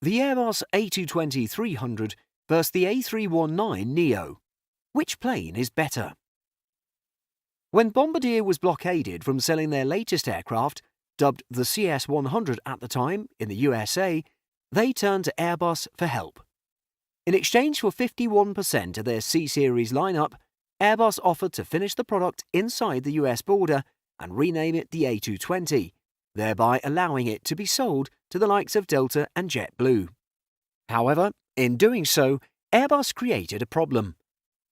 The Airbus A220-300 versus the A319neo. Which plane is better? When Bombardier was blockaded from selling their latest aircraft, dubbed the CS-100 at the time, in the USA, they turned to Airbus for help. In exchange for 51% of their C-Series lineup, Airbus offered to finish the product inside the US border and rename it the A220, thereby allowing it to be sold to the likes of Delta and JetBlue. However, in doing so, Airbus created a problem.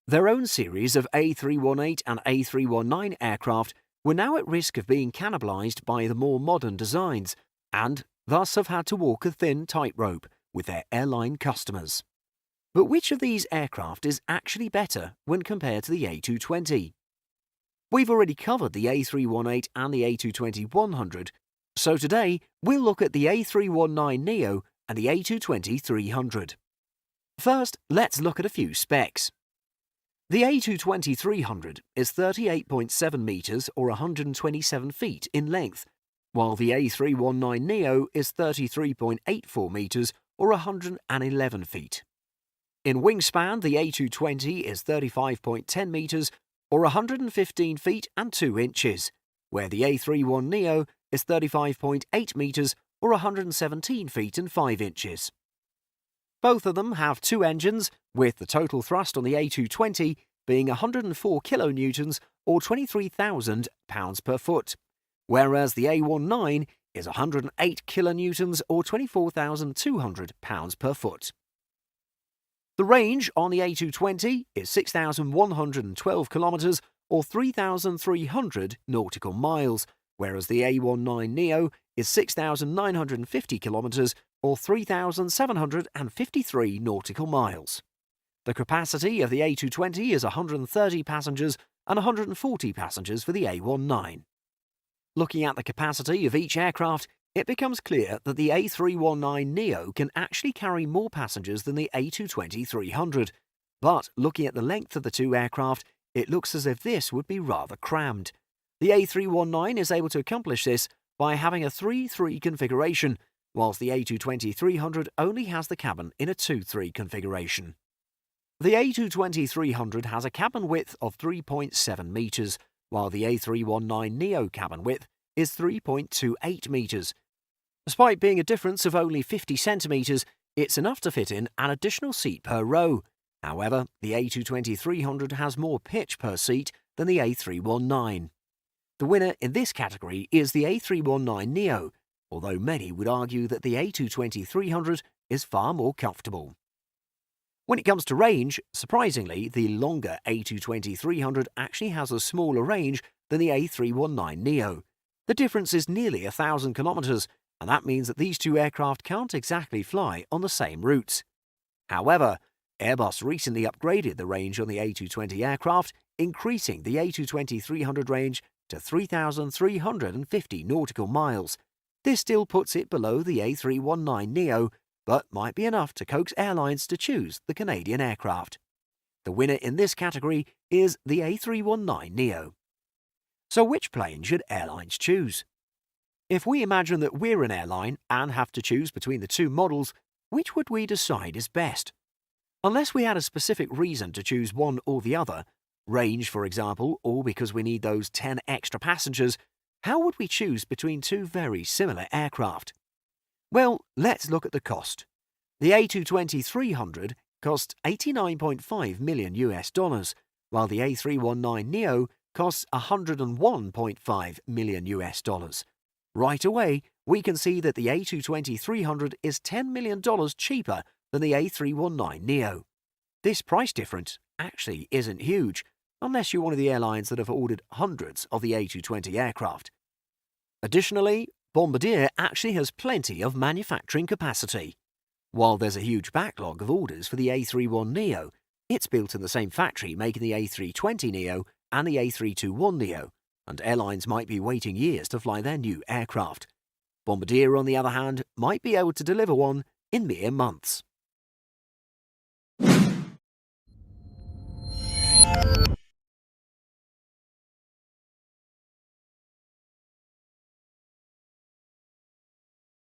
Their own series of A318 and A319 aircraft were now at risk of being cannibalized by the more modern designs, and thus have had to walk a thin tightrope with their airline customers. But which of these aircraft is actually better when compared to the A220? We've already covered the A318 and the A220-100, so today we'll look at the A319neo and the A220-300. First, let's look at a few specs. The A220-300 is 38.7 meters or 127 feet in length, while the A319neo is 33.84 meters or 111 feet. In wingspan, the A220 is 35.10 meters or 115 feet and 2 inches, where the A319neo is 35.8 meters or 117 feet and 5 inches. Both of them have two engines, with the total thrust on the A220 being 104 kilonewtons or 23,000 pounds per foot, whereas the A19 is 108 kilonewtons or 24,200 pounds per foot. The range on the A220 is 6,112 kilometers or 3,300 nautical miles, whereas the A19neo is 6,950 kilometers or 3,753 nautical miles. The capacity of the A220 is 130 passengers and 140 passengers for the A19. Looking at the capacity of each aircraft, it becomes clear that the A319neo can actually carry more passengers than the A220-300, but looking at the length of the two aircraft, it looks as if this would be rather crammed. The A319 is able to accomplish this by having a 3-3 configuration, whilst the A220-300 only has the cabin in a 2-3 configuration. The A220-300 has a cabin width of 3.7 meters, while the A319neo cabin width is 3.28 meters. Despite being a difference of only 50 centimeters, it's enough to fit in an additional seat per row. However, the A220-300 has more pitch per seat than the A319. The winner in this category is the A319neo, although many would argue that the A220-300 is far more comfortable. When it comes to range, surprisingly, the longer A220-300 actually has a smaller range than the A319neo. The difference is nearly 1,000 kilometers, and that means that these two aircraft can't exactly fly on the same routes. However, Airbus recently upgraded the range on the A220 aircraft, increasing the A220-300 range to 3,350 nautical miles. This still puts it below the A319neo, but might be enough to coax airlines to choose the Canadian aircraft. The winner in this category is the A319neo. So which plane should airlines choose? If we imagine that we're an airline and have to choose between the two models, which would we decide is best? Unless we had a specific reason to choose one or the other, range for example, or because we need those 10 extra passengers, how would we choose between two very similar aircraft? Well, let's look at the cost. The A220-300 costs $89.5 million, while the A319neo costs $101.5 million. Right away, we can see that the A220-300 is $10 million cheaper than the A319neo. This price difference actually isn't huge, unless you're one of the airlines that have ordered hundreds of the A220 aircraft. Additionally, Bombardier actually has plenty of manufacturing capacity. While there's a huge backlog of orders for the A319neo, it's built in the same factory making the A320neo and the A321neo, and airlines might be waiting years to fly their new aircraft. Bombardier, on the other hand, might be able to deliver one in mere months.